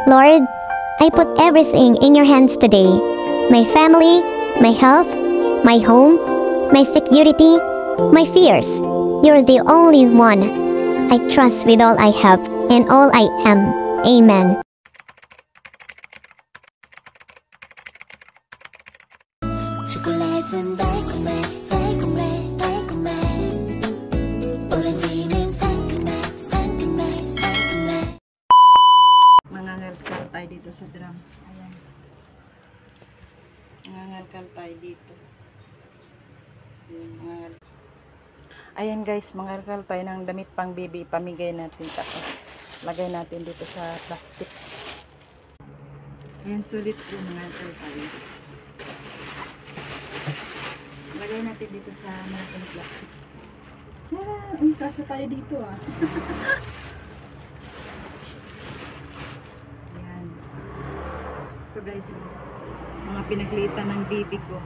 Lord, I put everything in your hands today. My family, my health, my home, my security, my fears. You're the only one I trust with all I have and all I am. Amen. 초콜릿은 달콤해 달콤해 달콤해 오렌지는 상큼해 상큼해 상큼해. Mangangalkal tayo dito sa drum. Ayan. Mangangalkal tayo dito. Ayan guys, mangangalkal tayo ng damit pang baby. Pamigay natin, tapos lagay natin dito sa plastic. Ayan, so let's go, mangangalkal tayo. Lagay natin dito sa malaking plastic. Tiyara! Kasya tayo dito ah. Ayan. Ito guys, mga pinagliitan ng baby ko.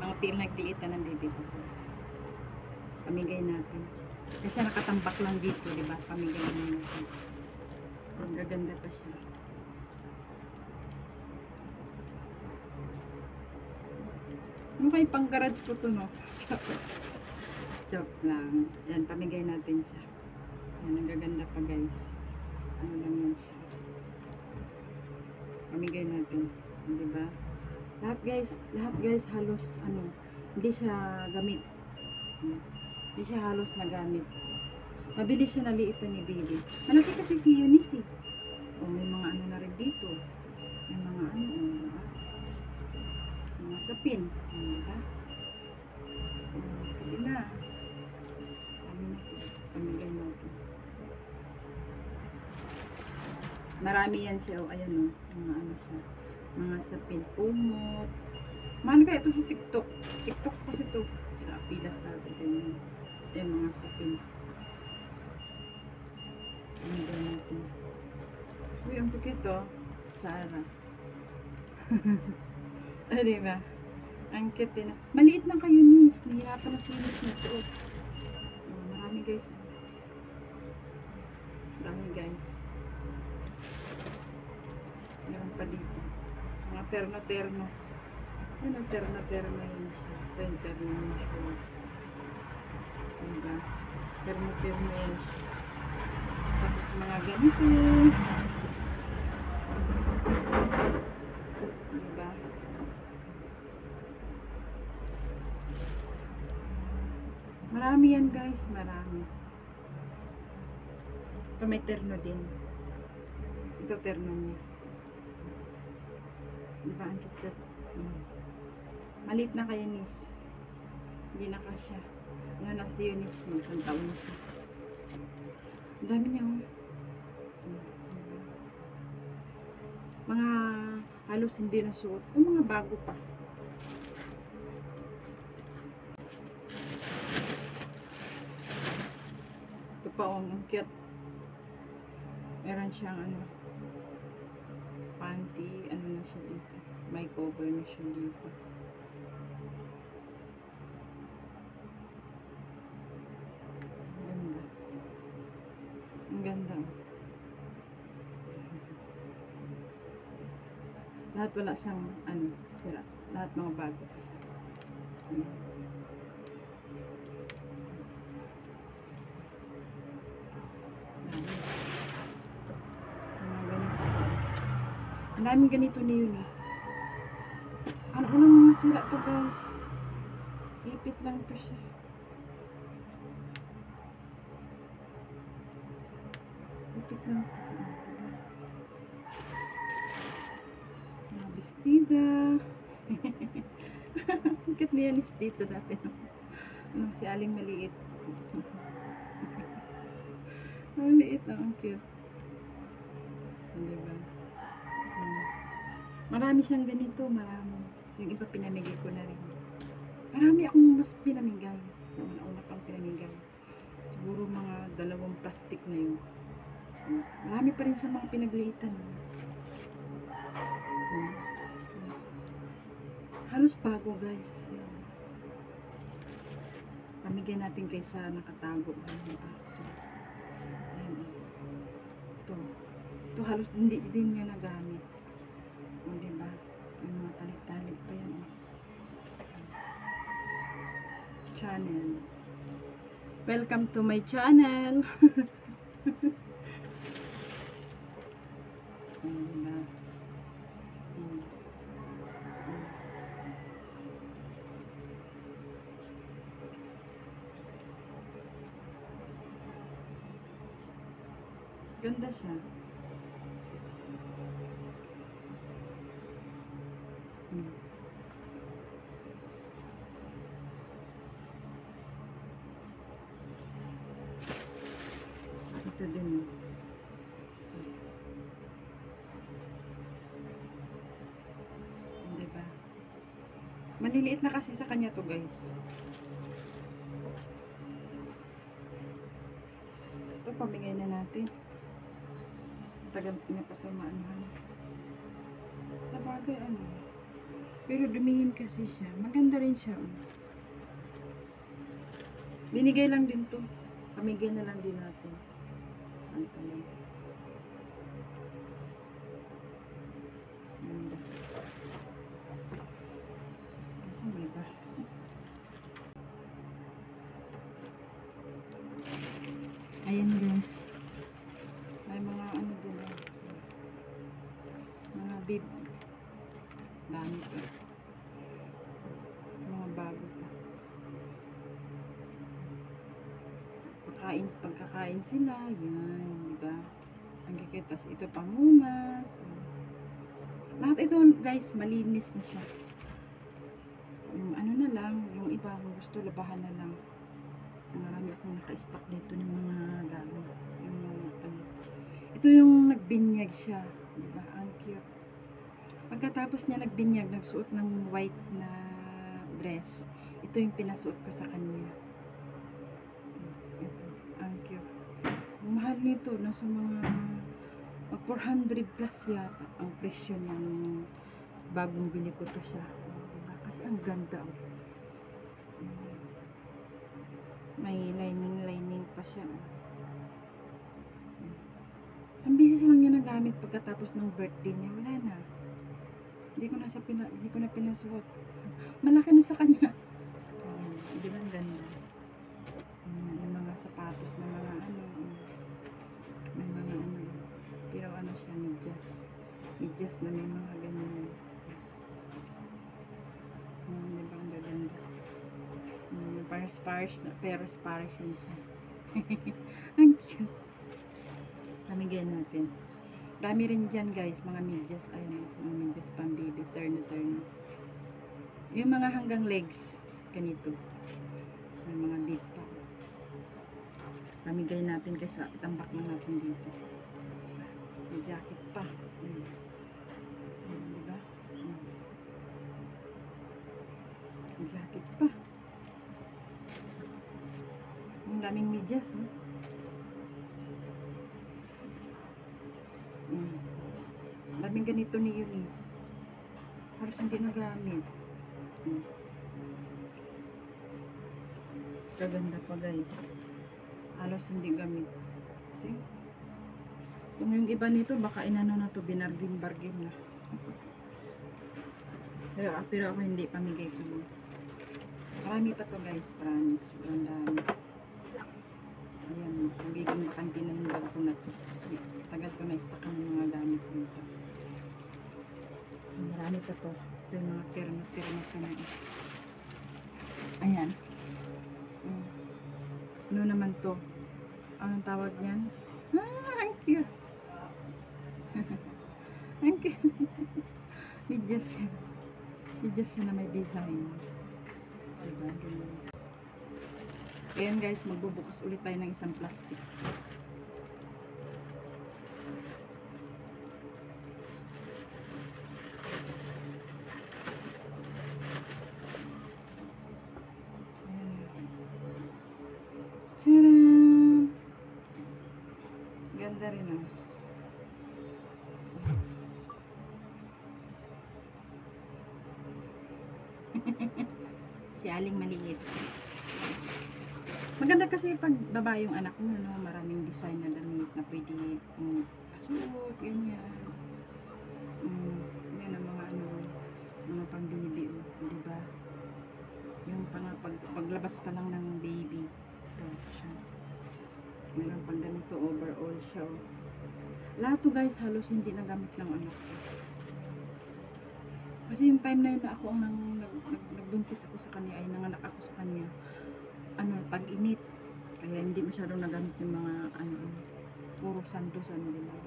Mga pinagliitan ng baby ko. Pamigay natin. Kasi nakatambak lang dito, diba? Pamigay natin. Ang gaganda pa siya. Okay, pang garage ko to, no? Joke lang. Yan, pamigay natin siya. Yan, ang gaganda pa guys. Ano lang yan siya. Pamigay natin. Diba? Lahat guys halos, ano, hindi siya gamit. Hindi siya halos nagamit. Mabilis siya naliitan ni baby. Malaki kasi si Eunice eh. O, may mga ano na rin dito. May mga ano, diba? Mga sapin. Diba? Pwede na. Pamigay natin. Marami yan siya. O, ayan o. Mga ano siya. Mga sapin. Pumot. Mano kaya ito sa TikTok? TikTok kasi ito. Pila sa atin. Ayan mga sapin. Pamigay natin. Uy, ang pukit o. Sarah. Ah, diba? Ang cute din. Maliit lang kayo, Nis. Nahihirapan na sinis na suot. Marami guys. Marami guys. Meron pa dito. Mga terno-terno. Ano, terno-terno yun siya. Terno yun siya. Diba? Terno-terno yun siya. Tapos mga ganito. Diba? Marami yan guys, marami. Ito may terno din. Ito terno niya. Diba ang cute? Malit na kaya Nis. Hindi na kasya. Ano na si Eunice mo? Isang taon na siya. Ang dami niya oh. Mga halos hindi na suot. O mga bago pa. Ito pa oh, ang cute. Meron siyang ano, panty, ano na siya dito. May cover na siya dito. Ganda. Ang ganda. Lahat wala siyang ano, sira. Lahat mga bago pa siya. Ang daming ganito ni Eunice. Ano lang mga sira to guys. Ipit lang to siya. Ipit lang to. Mga bestida. Bakit ni Eunice dito dati? Si Aling maliit. Ang liit lang, ang cute. Diba? Marami siyang ganito, marami. Yung iba pinamigay ko na rin. Marami akong mas pinamigay. Una pang pinamigay. Siguro mga 2 plastic na yun. Marami pa rin siya mga pinagliitan. Halos bago guys. Pamigay natin kaysa nakatago. Ito ito halos hindi din niya nagamit. O, diba? Yung mga talik-talik pa yan. Oh. Channel. Welcome to my channel. Diba? Ganda siya. Ito din. Diba? Maliliit na kasi sa kanya to, guys. Ito, pamigay na natin. Tagal niya pa ito maanuhan. Sa bagay, ano. Pero dumihin kasi siya. Maganda rin siya. Oh. Binigay lang din to. Pamigay na lang din natin. Ano pa lang. Ganda. Oh my God. Ayan, guys. May mga ano din. Mga bib. Dami pa. Mga bago pa. Pagkakain sila. Yan, diba? Ang kikitas. Ito pangunas. Lahat ito, guys, malinis na siya. Yung ano na lang, yung iba kung gusto labahan na lang. Marami akong naka-stock dito ng mga gamit. Yung ano. Ito yung nagbinyag siya, diba? Ang cute. Pagkatapos niya nagbinyag, nagsuot ng white na dress. Ito yung pinasuot ko sa kanya. Ito, ang cute. Ang mahal nito, nasa mga 400 plus yata ang presyo ng bagong bili ko to siya. Diba? Kasi ang ganda. May lining pa siya. Ang busy lang niya nagamit pagkatapos ng birthday niya. Wala na. Hindi ko na pinasuot. Malaki na sa kanya. Hindi lang ganda. Yung mga sapatos na mga ano. May mga ano. Pero ano siya, medyas. Medyas na may mga ganyan. Diba ang gaganda. Parang sparse na, pero sparse yun siya. Ang cute. Pamigay natin. Dami rin dyan, guys, mga medyas. Ayun, mga medyas pang baby, turn na turn. Yung mga hanggang legs, ganito. May mga bib pa. Pamigay natin guys, itambak na natin dito. May jacket pa. Diba? May jacket pa. Ang daming medyas, oh. Daming ganito ni Eunice. Halos hindi nagamit. Kaganda pa, guys. Halos hindi gamit. See? Kung yung iba nito, baka inano na to, binargin-bargin na. Pero ako hindi, pamigay ko. Marami pa to, guys, promise. Ang dami. Ayan, magiging bakante na yung bag ko na to. Kasi tagal ko na stock ng mga gamit dito. So, marami pa to. Ito yung mga pirma ko na. Ayan. Ano naman to? Anong tawag niyan? Ang cute. Ang cute. Medyas siya. Medyas siya na may design. Diba? Ganyan. Ayan, guys, magbubukas ulit tayo ng isang plastic. Tcharam! Ganda rin, ah. Si Aling maliit. Maganda kasi pag baba yung anak mo, no? Maraming design na damit na pwede suot, ganyan. Yan ang mga ano, mga pang baby, di ba? Yung paglabas pa lang ng baby. Ito siya. Meron pang ganito, overall siya. Lahat to guys, halos hindi nagamit ng anak ko. Kasi yung time na yun na ako ang nagbuntis ako sa kanya, ay nanganak ako sa kanya, ano, tag-init. Kaya hindi masyadong nagamit yung mga, ano, puro santos, ano, diba?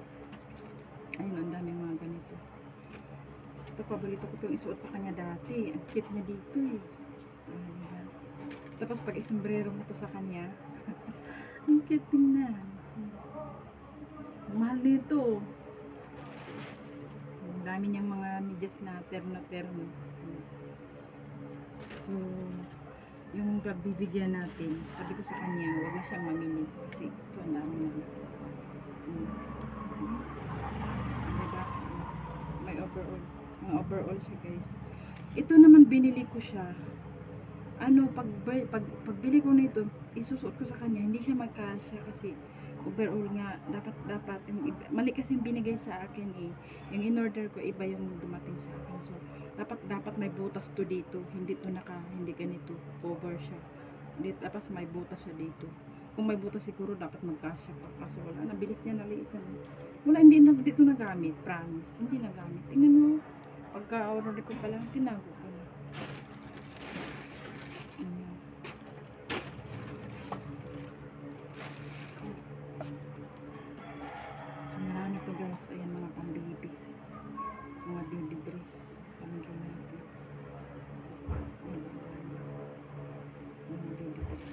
Ayun, ang daming mga ganito. Ito, paborito ko itong isuot sa kanya dati. Ang cute niya dito eh. Diba? Tapos pag isombrero mo to sa kanya, ang cute tingnan. Mahal nito. Ang dami niyang mga medyas na terno-terno. So, yung pagbibigyan natin, sabi ko sa kanya, huwag na siyang mamili. Kasi ito, ang dami na. Diba? May overall. Ang overall siya guys. Ito naman binili ko siya. Ano, pagbili ko nito, isusuot ko sa kanya, hindi siya magkasya kasi overall nga, dapat yung mali kasi yung binigay sa akin eh. Yung in-order ko, iba yung dumating sa akin. So, dapat may butas to dito. Hindi ganito, cover siya. Tapos may butas siya dito. Kung may butas siguro, dapat magkasya pa. Kaso wala, nabilis niya, naliitan. Wala, hindi na dito nagamit, promise. Hindi nagamit. Tingnan mo, pagka-order ko pa lang, tinago ko na. So, marami to guys. Ayan, mga pang-baby. Mga baby dress. Pamigay natin. Ayan, mga baby dress.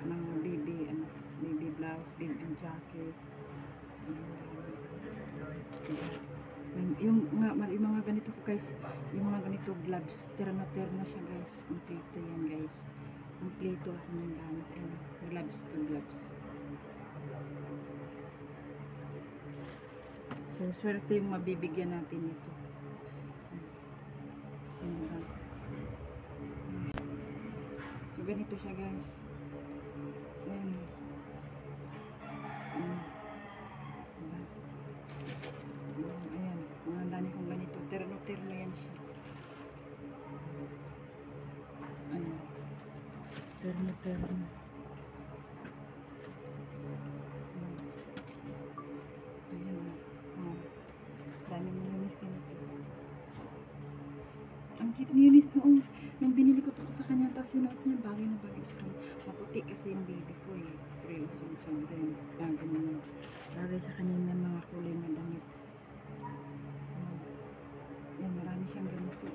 Mga baby, baby blouse, baby jacket. Yung mga ganito ko guys, yung mga ganito gloves, terno-terno siya guys, kompleto yan guys, kompleto ako ng gamit, gloves to gloves. So swerte yung mabibigyan natin ito. So ganito siya guys. Ayan. Ayan, mga dami kong ganito. Terno-terno yan siya. Ayan. Terno-terno. Ayan. Dami ng Eunice ganito. Ang cute ni Eunice noong nung binili ko ito sa kanya, tapos sinuot niya, bagay na bagay sa kanya. Maputi kasi yung baby ko eh. Pero so then, bagay sa kanya may mga kulay na damit. Yan, marami siyang ganito.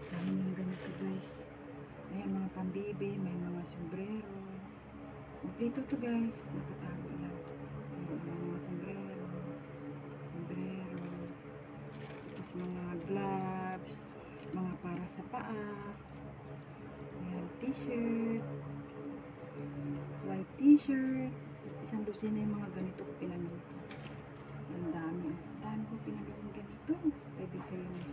Marami niyang ganito guys. Ayan, mga pambibi, may mga sombrero. Kompleto to guys, nakatago lang. Ayan, mga sombrero. Tapos mga gloves, mga para sa paa. Ayan, t-shirt. White t-shirt. Isang dosina yung mga ganito ko pinamili ko. Ang dami. Ang dami ko pinagaling ganito. Baby kayonis.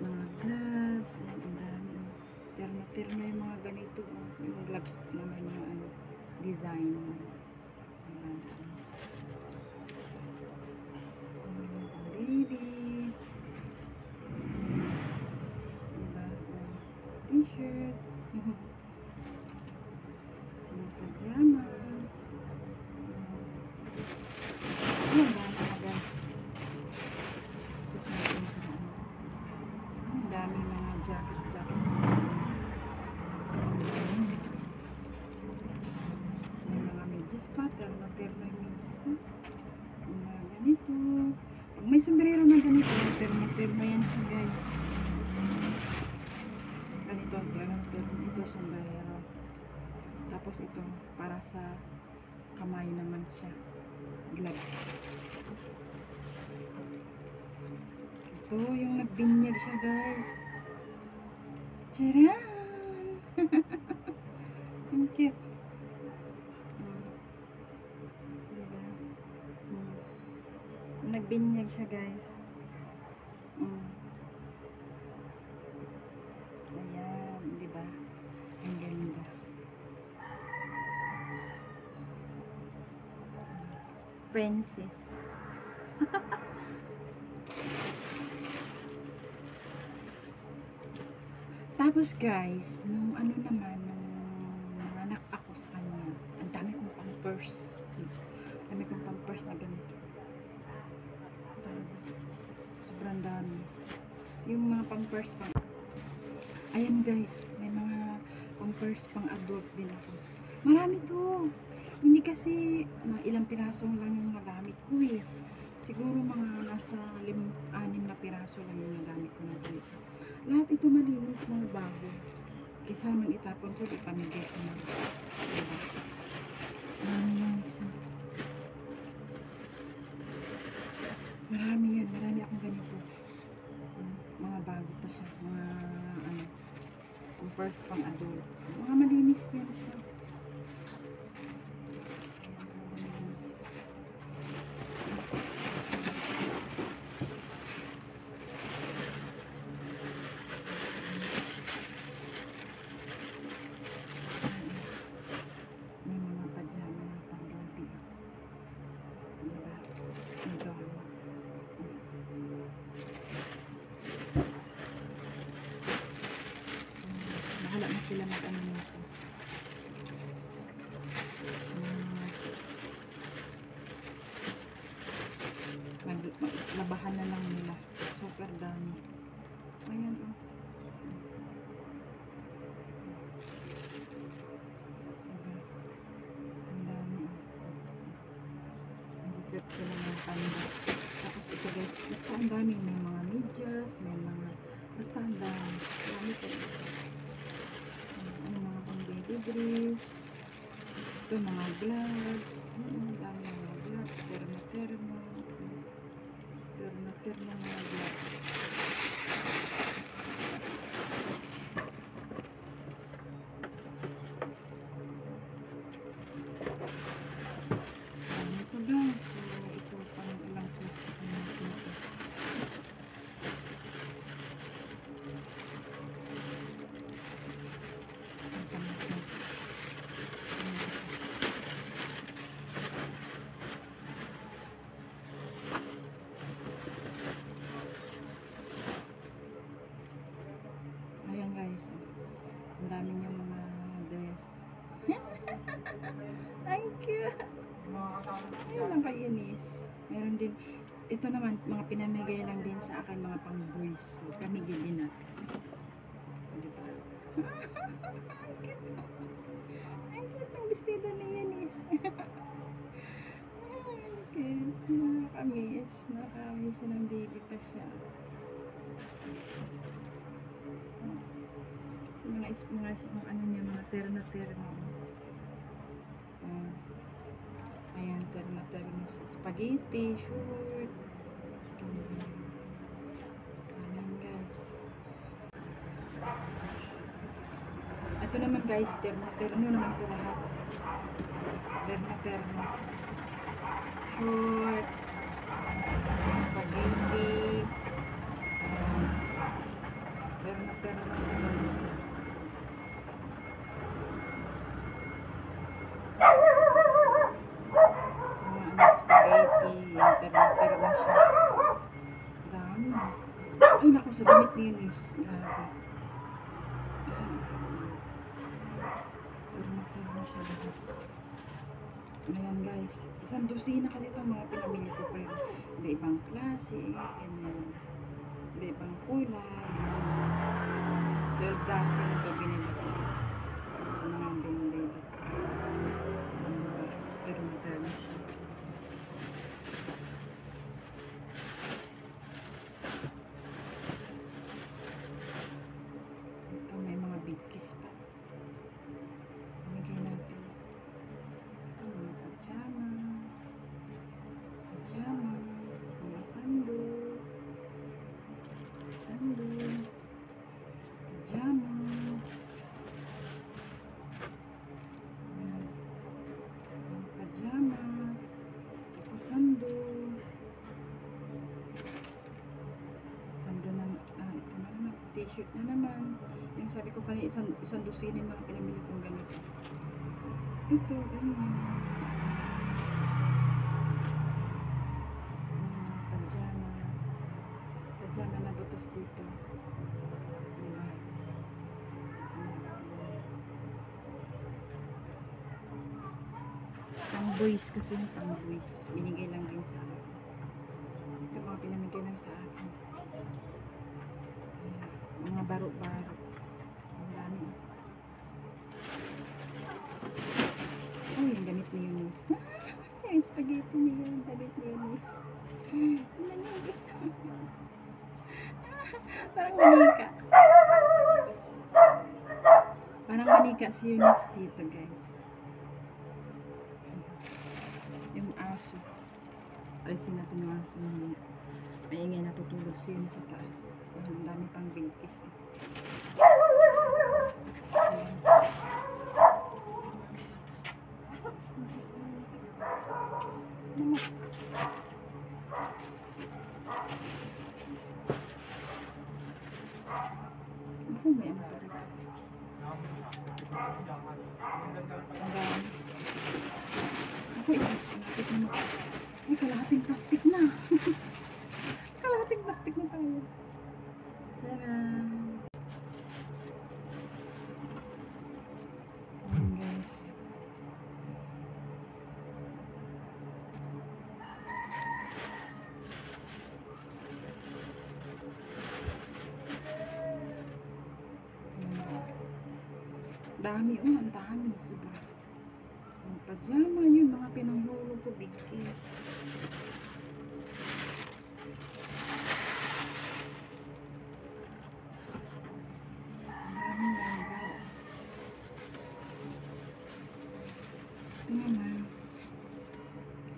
Mga gloves. Ang dami. Terno-terno yung mga ganito. Yung gloves na may mga design. Baby. Diba? T-shirt. Mga pajama. Ayan, dami na guys. Ang dami mga jacket. May mga medyas pa, terno-terno yung medyas. Mga ganito. Pag may sombrero na ganito, terno-terno yan siya guys. Ganito ang terno-terno. Ito sombrero. Tapos ito, para sa kamay naman siya. Gloves. Ito, yung nagbinyag siya guys. Tcharan! Ang cute. Diba? Nagbinyag siya guys. Ayan, diba? Ang ganda. princess. Tapos guys, nung ano naman, nung nanganak ako sa kanya, ang dami kong pampers. Ang dami kong pampers na ganito. Sobrang dami. Yung mga pampers pang... Ayan guys, may mga pampers pang adult din ako. Marami to. Hindi kasi ilang piraso lang yung nagamit ko eh. Siguro mga nasa 6 na piraso lang yung nagamit ko na ganito. Lahat ito malinis, mga bago. Kaysa naman itapon ko, ipamigay ko na. Diba? Marami yan siya. Marami yan. Marami akong ganito. Mga bago pa siya. Mga ano, pampers pang adult. Mga malinis yan siya. Bahala na sila mag-ano nito. Labahan na lang nila. Super dami. Ayan o. Ang dami o. Ang dikit sila ng panda. Tapos ito guys, basta ang dami. May mga medyas, may mga... Basta ang dami. Dami po. Ano mga pang baby dress. Ito mga gloves. Ang dami mga gloves. Termo-termo. Termo-termo mga gloves. Ano ito guys? So, ito pang ilang plastic na natin ito. Ayan guys, ang dami niyang mga dress. Thank you. Ayun ang kainis. Meron din, ito naman, mga pinamigay lang din sa akin, mga pang boys. So, pamigay din natin. Diba? Ang cute. Ang cute ang vestido na yan eh. Ang cute. Nakakamiss. Nakakamiss siya ng baby pa siya. Mga ano niya, mga terno-terno. Ayan, terno-terno siya. Spaghetti, short. Ayan guys. Ito naman guys, terno-terno naman ito lahat. Terno-terno. Short. Spaghetti. Terno-terno siya guys. Spaghetti, yung terno-terno siya. Dami. Ay, naku, sa damit niya yun is grabe. Terno-terno siya lahat. Ayan guys, isang dosina kasi itong mga pinamili ko, pero iba-ibang klase, ganyan. Iba-ibang kulay. 12 dozen ito binili ko sa mga binili. Terno-terno siya. Ito may mga big kiss pa. Pamigay natin. Ito mga pajama. Pajama. Mga sando. Sando. Pajama. Ayan. Mga pajama. Tapos sando. Sando na, ito na naman. T-shirt na naman. Yung sabi ko kanina, isang dosina yung mga pinamili kong ganito. Ito, ganyan. na nabutas dito. Diba? Pang-boys kasi yung pang-boys. Binigay lang din sa akin. Ito mga pinamigay lang sa akin. Ayan. Mga baro-baro. Ang dami. Oh, yung damit ni Eunice. Yung spaghetti niya, yung damit ni Eunice. Parang manika. Parang manika si Eunice dito, guys. Yung aso. Alisin natin yung aso niya. Maingay natutulog si Eunice sa taas. Ang dami pang bigkis. Ako may ano pa rin. Ang dami. Ako ilapit na mo. Ay, kalahating plastic na. Kalahating plastic na tayo. Tcharam! Ayan, guys. Dami, ang dami. Sobra. Ang pajama, yun, mga pinanghulog ko, big case. Ang dami, langgaw. Ito naman.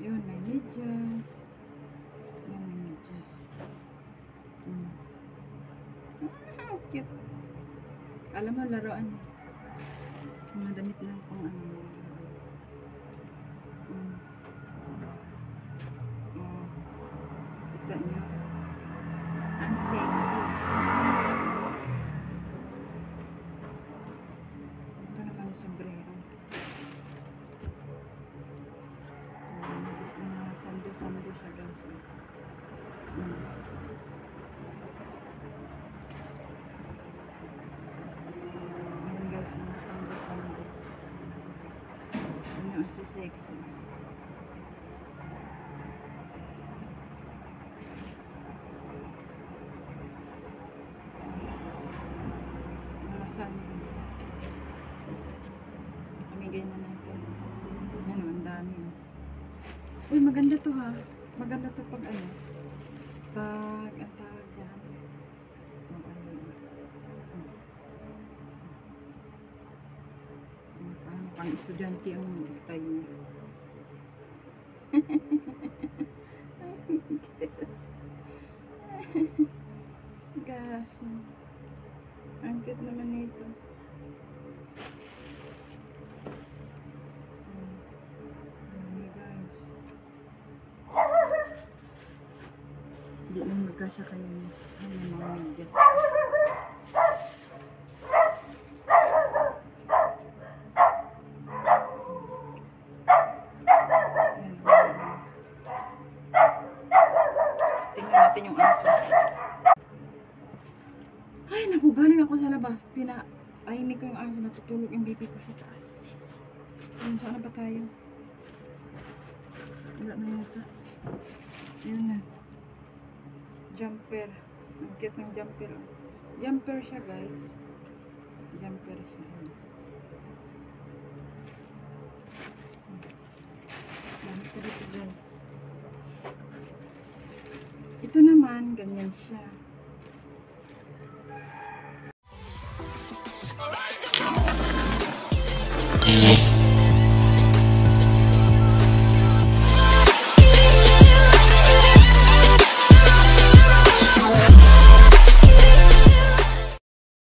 Yun, may medyas. Yan, may medyas. Cute. Alam mo, laruan. Mga damit lang kung ano. Oh. Kita niyo. Ang sexy. Ito naman yung sombrero. Sando-sando siya, guys. Ayan, guys, mga sando-sando. Ano ang sexy. Mga sando. Pamigay na natin. Ano, ang dami. Uy, maganda to ha. Maganda to pag ano. Pag, ang tawag dyan. Parang pang estudyante ang style niya. Gosh. Ang cute naman nito. Dami, guys. Hindi lang magkasya kayo, miss. Ano yung mga medyas. Tingnan natin yung aso. Ay, naku, galing ako sa labas. Pinahimik ko yung aso. Natutulog yung baby ko sa taas. Ayun, saan na ba tayo? Wala na yata. Yun na. Jumper. Ang cute ng jumper. Jumper siya, guys. Jumper siya. Dami ko dito, guys. Ito naman, ganyan siya.